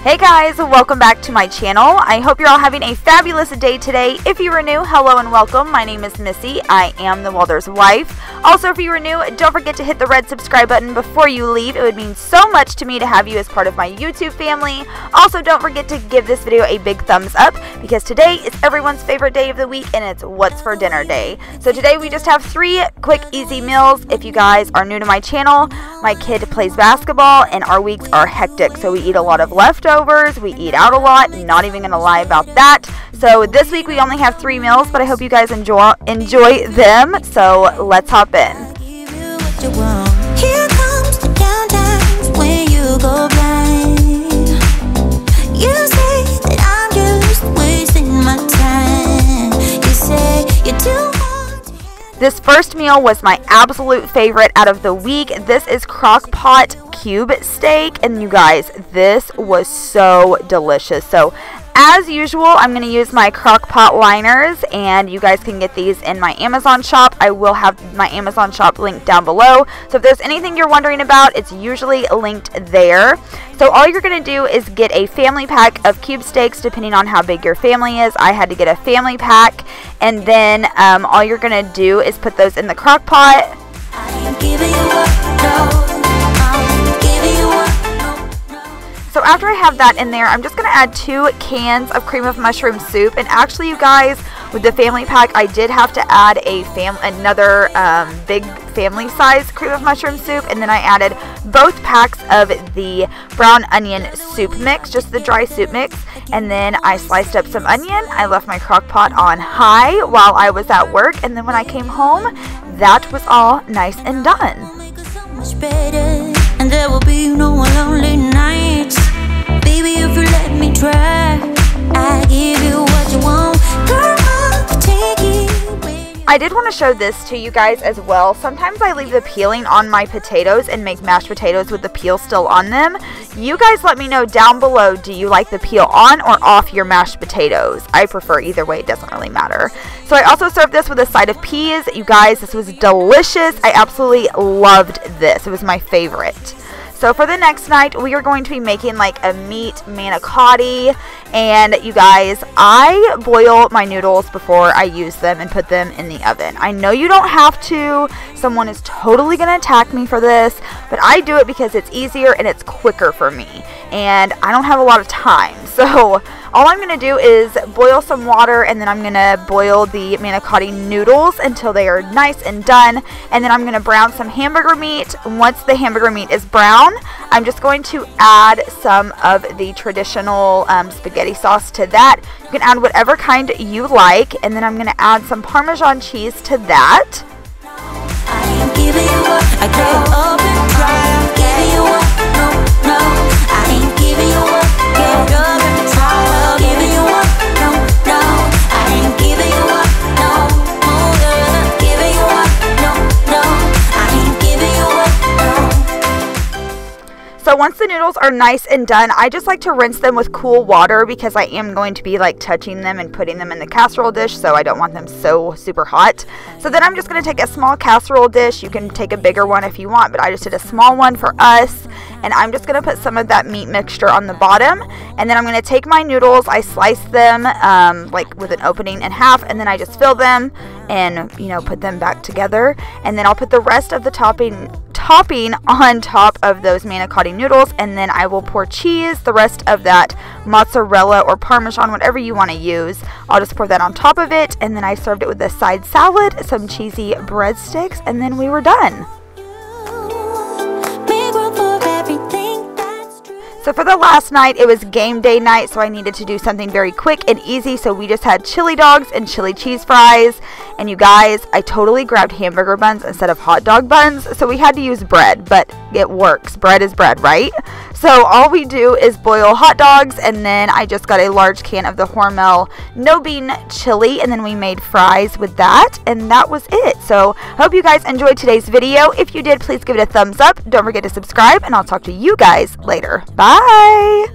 Hey guys, welcome back to my channel. I hope you're all having a fabulous day today. If you are new, hello and welcome. My name is Missy. I am the Welders' wife. Also, if you are new, don't forget to hit the red subscribe button before you leave. It would mean so much to me to have you as part of my YouTube family. Also, don't forget to give this video a big thumbs up because today is everyone's favorite day of the week and it's What's for Dinner Day. So today we just have 3 quick, easy meals. If you guys are new to my channel, my kid plays basketball and our weeks are hectic. So we eat a lot of leftovers. We eat out a lot, not even gonna lie about that. So this week we only have 3 meals, but I hope you guys enjoy them. So let's hop in. Here comes the downtimes when you go blind. You say that I'm just wasting my time. You say you're too hard to handle. This first meal was my absolute favorite out of the week. This is Crockpot cube steak, and you guys, this was so delicious. So as usual, I'm going to use my Crockpot liners, and you guys can get these in my Amazon shop. I will have my Amazon shop linked down below. So if there's anything you're wondering about, it's usually linked there. So all you're going to do is get a family pack of cube steaks, depending on how big your family is. I had to get a family pack, and then all you're going to do is put those in the crock pot. So after I have that in there, I'm just going to add 2 cans of cream of mushroom soup. And actually, you guys, with the family pack, I did have to add another big family size cream of mushroom soup. And then I added both packs of the brown onion soup mix, just the dry soup mix. And then I sliced up some onion. I left my crock pot on high while I was at work. And then when I came home, that was all nice and done. Much better, and there will be no lonely nights. Baby, if you let me try, I give you what you want. Girl, I'll take it where you... I did want to show this to you guys as well. Sometimes I leave the peeling on my potatoes and make mashed potatoes with the peel still on them. You guys let me know down below, do you like the peel on or off your mashed potatoes? I prefer either way, it doesn't really matter. So I also served this with a side of peas. You guys, this was delicious. I absolutely loved this. It was my favorite. So for the next night, we are going to be making like a meat manicotti. And you guys, I boil my noodles before I use them and put them in the oven. I know you don't have to. Someone is totally going to attack me for this, but I do it because it's easier and it's quicker for me. And I don't have a lot of time. So all I'm going to do is boil some water, and then I'm going to boil the manicotti noodles until they are nice and done. And then I'm going to brown some hamburger meat. Once the hamburger meat is brown, I'm just going to add some of the traditional spaghetti sauce to that. You can add whatever kind you like. And then I'm going to add some Parmesan cheese to that. I ain't giving you up. I get up and try. I'm giving you up. No, I ain't giving you up. Get up and try. I'm giving you up. No, I ain't giving you up. No, giving you up. No, I ain't giving you up. So once the noodles are nice and done, I just like to rinse them with cool water because I am going to be like touching them and putting them in the casserole dish, so I don't want them so super hot. So then I'm just going to take a small casserole dish. You can take a bigger one if you want, but I just did a small one for us. And I'm just going to put some of that meat mixture on the bottom. And then I'm going to take my noodles. I slice them like with an opening in half. And then I just fill them and, you know, put them back together. And then I'll put the rest of the topping on top of those manicotti noodles. And then I will pour cheese, the rest of that mozzarella or Parmesan, whatever you want to use. I'll just pour that on top of it. And then I served it with a side salad, some cheesy breadsticks, and then we were done. So for the last night, it was game day night, so I needed to do something very quick and easy. So we just had chili dogs and chili cheese fries. And you guys, I totally grabbed hamburger buns instead of hot dog buns. So we had to use bread, but it works. Bread is bread, right? So all we do is boil hot dogs, and then I just got a large can of the Hormel no bean chili, and then we made fries with that, and that was it. So hope you guys enjoyed today's video. If you did, please give it a thumbs up. Don't forget to subscribe, and I'll talk to you guys later. Bye!